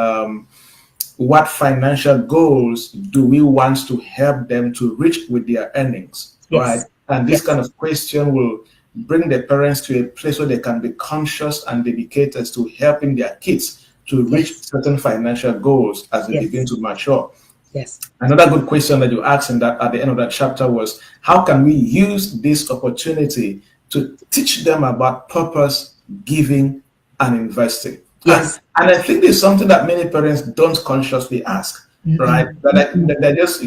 what financial goals do we want to help them to reach with their earnings, right? And this kind of question will bring the parents to a place where they can be conscious and dedicated to helping their kids to reach certain financial goals as they begin to mature. Another good question that you asked in that at the end of that chapter was, how can we use this opportunity to teach them about purpose, giving, and investing? And I think it's something that many parents don't consciously ask, right? That they just,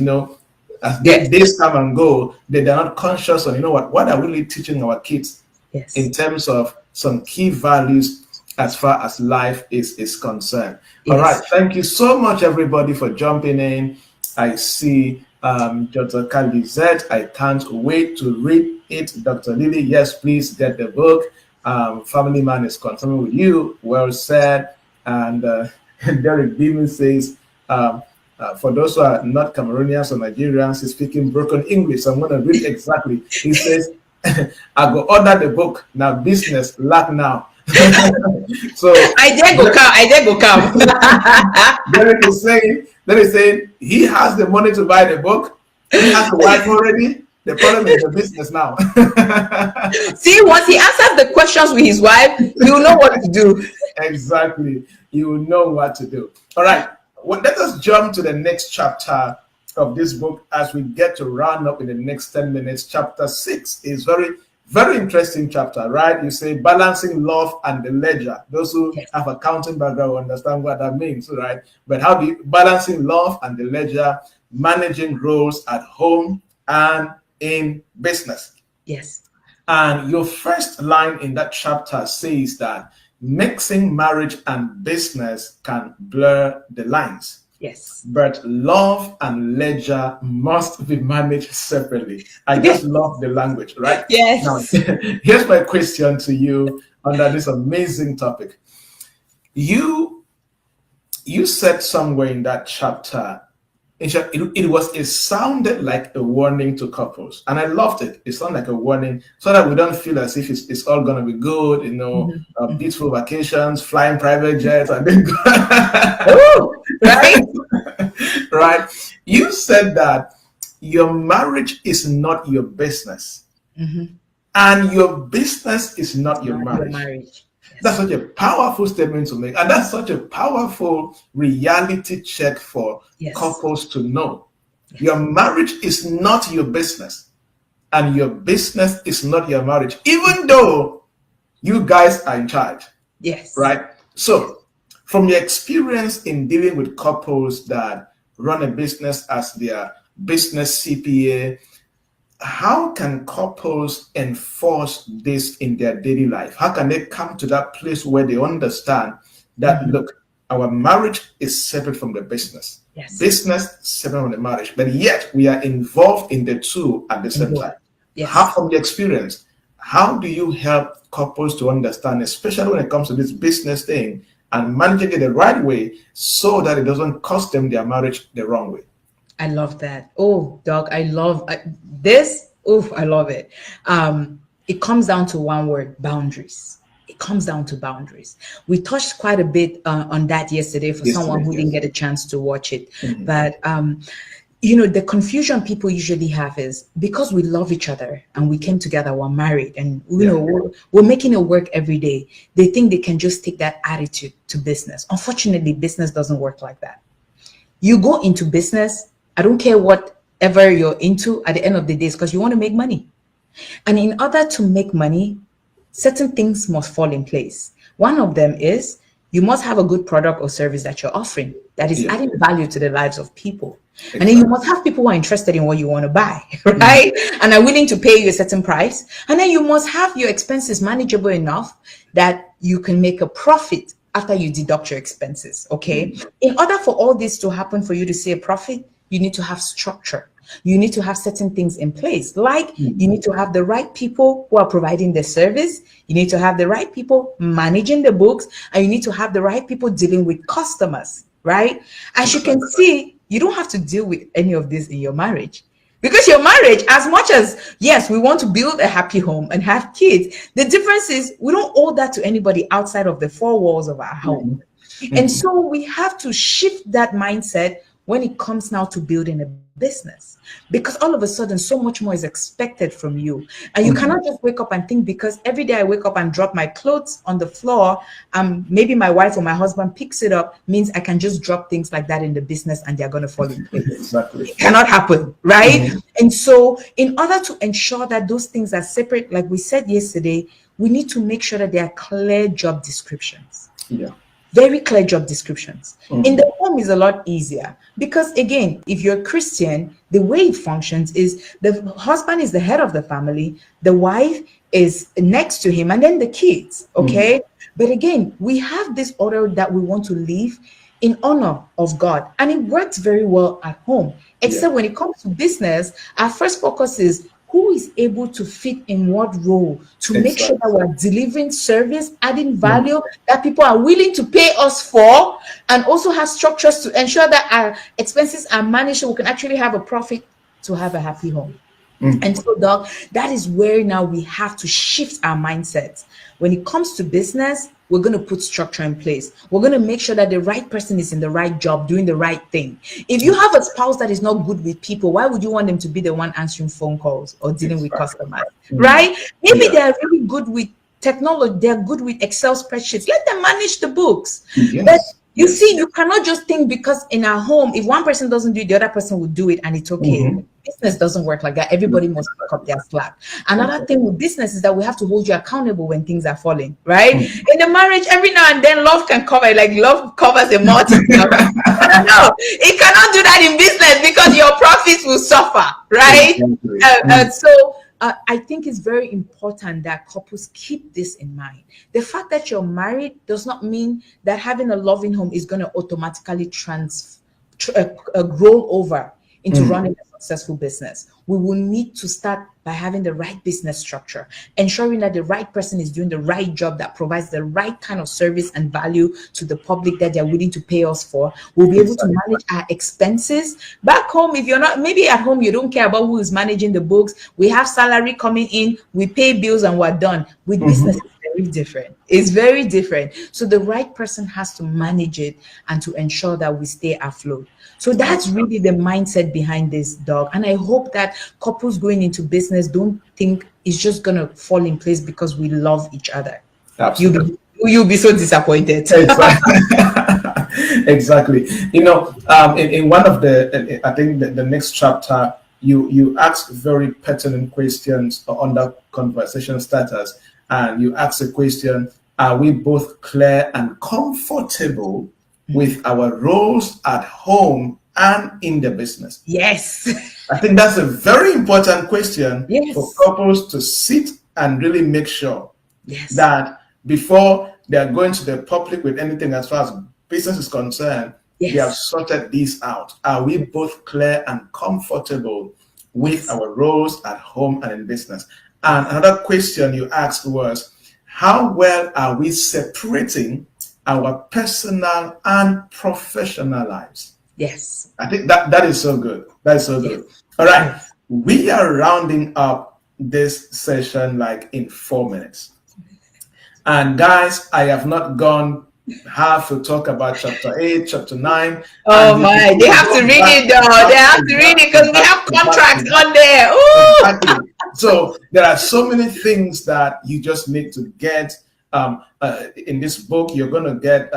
as days come and go, they're not conscious on, what are we really teaching our kids in terms of some key values as far as life is concerned. All right. Thank you so much, everybody, for jumping in. I see Dr. Kalizet. I can't wait to read it. Dr. Lilly, yes, please get the book. Family Man is confirming with you. Well said. And Derek Beeman says, for those who are not Cameroonians or Nigerians, he's speaking broken English. So I'm going to read exactly. He says, I go order the book. Now business, lack now. So I dare go come. Derek is saying he has the money to buy the book. He has a wife already. The problem is the business now. See, once he answers the questions with his wife, he'll know what to do. Exactly. You will know what to do. All right. Well, let us jump to the next chapter of this book as we get to round up in the next 10 minutes. Chapter 6 is very, very interesting chapter, right? You say balancing love and the ledger. Those who have accounting background understand what that means, right? But how do you balancing love and the ledger, managing roles at home and in business? Yes. And your first line in that chapter says that mixing marriage and business can blur the lines. Yes. But love and ledger must be managed separately. I just love the language, right? Yes. Now, here's my question to you under this amazing topic. You said somewhere in that chapter, it sounded like a warning to couples, and I loved it. It sounded like a warning so that we don't feel as if it's all going to be good, beautiful vacations, flying private jets, and then right? Right. You said that your marriage is not your business, and your business is not your marriage. That's such a powerful statement to make. And that's such a powerful reality check for couples to know. Your marriage is not your business. And your business is not your marriage, even though you guys are in charge. Yes. Right? So, from your experience in dealing with couples that run a business as their business CPA, how can couples enforce this in their daily life? How can they come to that place where they understand that, look, our marriage is separate from the business. Yes. Business separate from the marriage, but yet we are involved in the two at the same time. Yes. How, from the experience, how do you help couples to understand, especially when it comes to this business thing, and managing it the right way so that it doesn't cost them their marriage the wrong way? I love that. Oh, Doc, I love this. Oh, I love it. It comes down to one word: boundaries. It comes down to boundaries. We touched quite a bit on that yesterday for someone who didn't get a chance to watch it. But, the confusion people usually have is because we love each other and we came together, we're married, and we're making it work every day. They think they can just take that attitude to business. Unfortunately, business doesn't work like that. You go into business I don't care whatever you're into. At the end of the day, it's because you want to make money. And in order to make money, certain things must fall in place. One of them is you must have a good product or service that you're offering that is adding value to the lives of people. Exactly. And then you must have people who are interested in what you want to buy, right? And are willing to pay you a certain price. And then you must have your expenses manageable enough that you can make a profit after you deduct your expenses, okay? In order for all this to happen, for you to see a profit, you need to have structure. You need to have certain things in place, like you need to have the right people who are providing the service. You need to have the right people managing the books, and you need to have the right people dealing with customers, right? As you can see, you don't have to deal with any of this in your marriage. Because your marriage, as much as, yes, we want to build a happy home and have kids, the difference is we don't owe that to anybody outside of the four walls of our home. And so we have to shift that mindset when it comes now to building a business, because all of a sudden so much more is expected from you, and you cannot just wake up and think, because every day I wake up and drop my clothes on the floor, maybe my wife or my husband picks it up, means I can just drop things like that in the business and they're going to fall in place. Exactly. It cannot happen, right? And so in order to ensure that those things are separate, like we said yesterday, we need to make sure that there are clear job descriptions. Very clear job descriptions. In the home is a lot easier, because again, if you're a Christian, the way it functions is the husband is the head of the family, the wife is next to him, and then the kids, okay? But again, we have this order that we want to live in honor of God, and it works very well at home, except when it comes to business, our first focus is who is able to fit in what role to make sure that we're delivering service, adding value that people are willing to pay us for, and also have structures to ensure that our expenses are managed so we can actually have a profit to have a happy home. And so, Doc, that is where now we have to shift our mindsets. When it comes to business, we're going to put structure in place. We're going to make sure that the right person is in the right job, doing the right thing. If you have a spouse that is not good with people, why would you want them to be the one answering phone calls or dealing with customers, right? Maybe they are really good with technology. They're good with Excel spreadsheets. Let them manage the books. But you see, you cannot just think because in our home, if one person doesn't do it, the other person will do it and it's okay. Business doesn't work like that. Everybody must pick up their slack. Another thing with business is that we have to hold you accountable when things are falling, right? In the marriage, every now and then love can cover, like love covers a multitude. No, it cannot do that in business because your profits will suffer, right? So I think it's very important that couples keep this in mind. The fact that you're married does not mean that having a loving home is going to automatically grow over into running a successful business. We will need to start by having the right business structure, ensuring that the right person is doing the right job that provides the right kind of service and value to the public that they're willing to pay us for. We'll be able to manage our expenses. Back home, if you're not, maybe at home, you don't care about who is managing the books. We have salary coming in, we pay bills and we're done. With business, it's very different. It's very different. So the right person has to manage it and to ensure that we stay afloat. So that's really the mindset behind this, Doc. And I hope that couples going into business don't think it's just going to fall in place because we love each other. Absolutely. You'll be so disappointed. Exactly. You know, in one of the, I think the next chapter, you ask very pertinent questions under conversation starters. And you ask the question, are we both clear and comfortable with our roles at home and in the business? Yes. I think that's a very important question for couples to sit and really make sure that before they're going to the public with anything as far as business is concerned, they have sorted these out. Are we both clear and comfortable with our roles at home and in business? And another question you asked was, how well are we separating our personal and professional lives? Yes. I think that is so good. That is so good. All right. We are rounding up this session like in 4 minutes. And guys, I have not gone half to talk about chapter 8, chapter 9. Oh my, they have to read it though. They have to read it because we have contracts on there. Exactly. So there are so many things that you just need to get in this book. You're going to get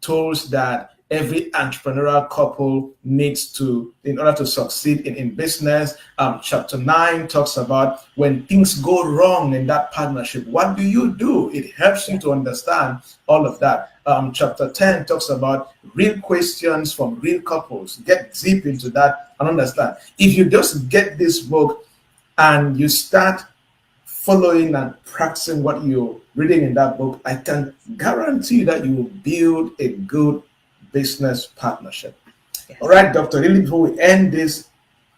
tools that every entrepreneurial couple needs to, in order to succeed in business. Chapter 9 talks about when things go wrong in that partnership, what do you do? It helps you to understand all of that. Chapter 10 talks about real questions from real couples. Get deep into that and understand. If you just get this book and you start following and practicing what you're reading in that book, I can guarantee that you will build a good business partnership. Yes. All right, Dr. Lilly, before we end this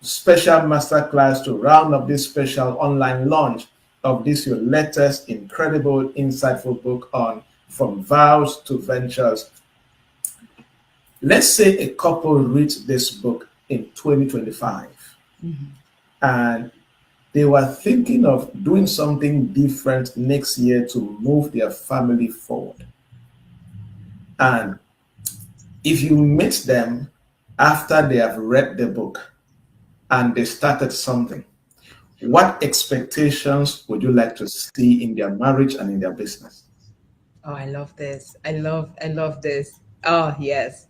special masterclass to round up this special online launch of this your latest incredible, insightful book on From Vows to Ventures, let's say a couple reads this book in 2025 and they were thinking of doing something different next year to move their family forward. And if you meet them after they have read the book and they started something, what expectations would you like to see in their marriage and in their business? Oh, I love this. I love this. Oh, yes.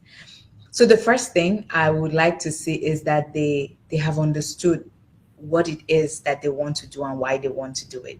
So the first thing I would like to see is that they have understood what it is that they want to do and why they want to do it.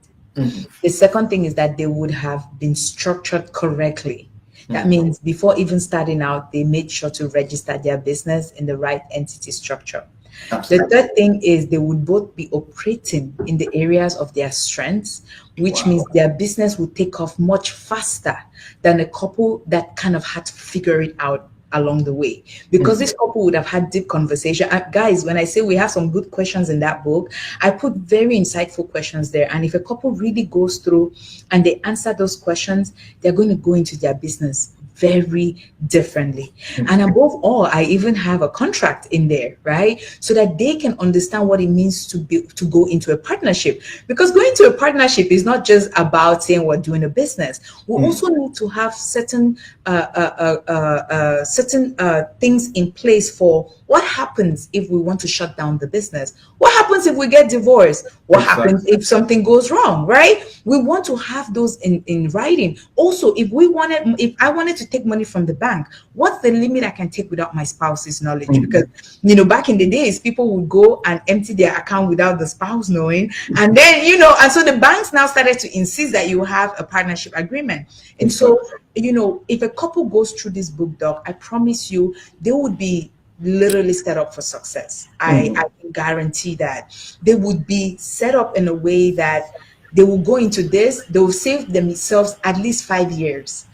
The second thing is that they would have been structured correctly. That means before even starting out, they made sure to register their business in the right entity structure. Absolutely. The third thing is they would both be operating in the areas of their strengths, which means their business would take off much faster than a couple that kind of had to figure it out along the way, because this couple would have had deep conversation. Guys, when I say we have some good questions in that book, I put very insightful questions there. And if a couple really goes through and they answer those questions, they're going to go into their business very differently. And above all, I even have a contract in there, right? So that they can understand what it means to go into a partnership. Because going to a partnership is not just about saying we're doing a business. We also need to have certain things in place for what happens if we want to shut down the business. What happens if we get divorced? What happens if something goes wrong, right? We want to have those in writing. Also, if I wanted to take money from the bank, what's the limit I can take without my spouse's knowledge? Because, back in the days, people would go and empty their account without the spouse knowing. And then, and so the banks now started to insist that you have a partnership agreement. And so, if a couple goes through this book, Doc, I promise you, they would be literally set up for success. I can guarantee that they would be set up in a way that they will go into this, they will save themselves at least 5 years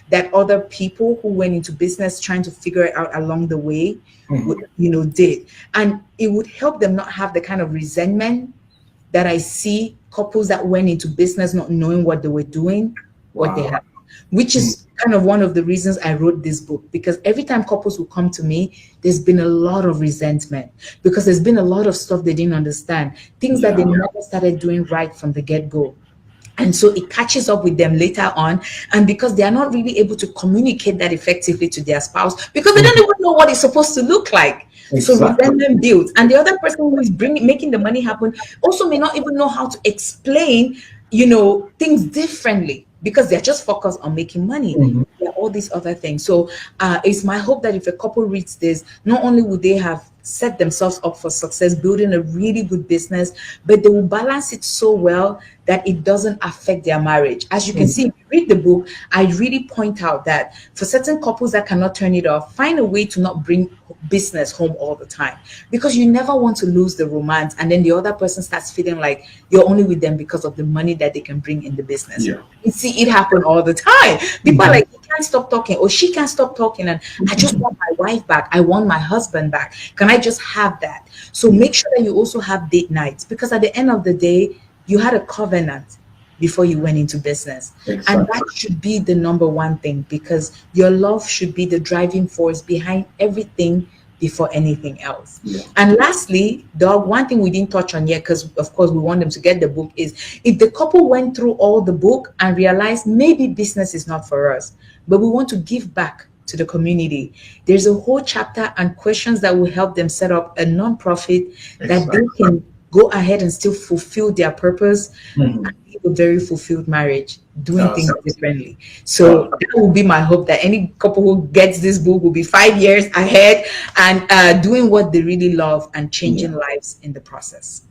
that other people who went into business trying to figure it out along the way did. And it would help them not have the kind of resentment that I see couples that went into business not knowing what they were doing, what they have, which is kind of one of the reasons I wrote this book, because every time couples will come to me, there's been a lot of resentment because there's been a lot of stuff they didn't understand, things that they never started doing right from the get-go. And so it catches up with them later on. And because they are not really able to communicate that effectively to their spouse, because they don't even know what it's supposed to look like. So resentment builds. And the other person who is making the money happen also may not even know how to explain, things differently, because they're just focused on making money. There are all these other things. So it's my hope that if a couple reads this, not only would they have set themselves up for success, building a really good business, but they will balance it so well that it doesn't affect their marriage. As you can see, if you read the book, I really point out that for certain couples that cannot turn it off, find a way to not bring business home all the time, because you never want to lose the romance and then the other person starts feeling like you're only with them because of the money that they can bring in the business. You see it happen all the time. People are like, he can't stop talking or she can't stop talking, and I just want my wife back, I want my husband back, can I just have that? So make sure that you also have date nights, because at the end of the day, you had a covenant before you went into business. And that should be the number one thing, because your love should be the driving force behind everything before anything else. And lastly, Doug, one thing we didn't touch on yet, because of course we want them to get the book, is if the couple went through all the book and realized maybe business is not for us, but we want to give back to the community, there's a whole chapter and questions that will help them set up a nonprofit that go ahead and still fulfill their purpose Mhm. and live a very fulfilled marriage, doing things Awesome. differently. So that will be my hope, that any couple who gets this book will be 5 years ahead and doing what they really love and Yeah. changing lives in the process.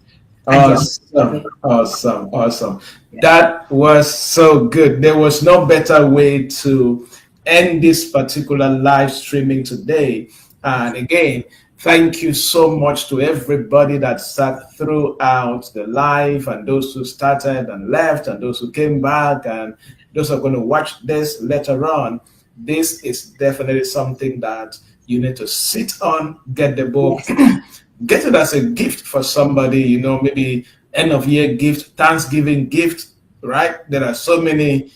And yeah, Awesome, awesome, awesome. That was so good. There was no better way to end this particular live streaming today. And again, thank you so much to everybody that sat throughout the live, and those who started and left, and those who came back, and those who are going to watch this later on. This is definitely something that you need to sit on, get the book, yes, get it as a gift for somebody, maybe end of year gift, Thanksgiving gift, right? There are so many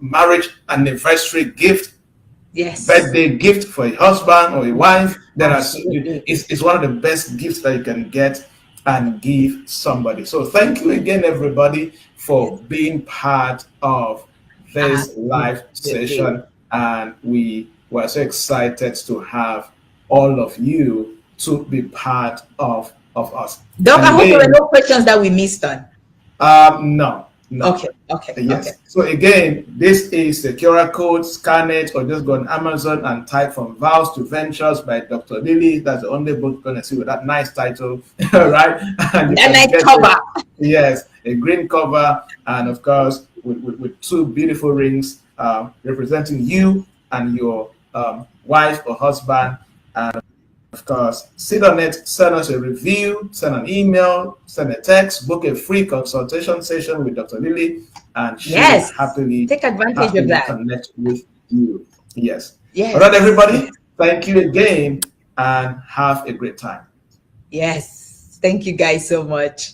marriage anniversary gift, yes, birthday gift for a husband or a wife. absolutely. It's one of the best gifts that you can get and give somebody. So thank you again, everybody, Yes, for being part of this live absolutely. session. And we were so excited to have all of you to be part of us. Doc, And I hope there were again, no questions that we missed on. no, no. Okay, okay, okay. Yes. So again, this is the QR code. Scan it, or just go on Amazon and type "From Vows to Ventures" by Dr. Lilly. That's the only book you're gonna see with that nice title, right? And you That can nice get it. cover. Yes, a green cover, and of course with two beautiful rings representing you and your wife or husband. And of course, sit on it, send us a review, send an email, send a text, book a free consultation session with Dr. Lilly, and she will Yes, happily, take advantage of happily that. connect with you. Yes. All right, Yes, everybody. Thank you again and have a great time. yes. Thank you guys so much.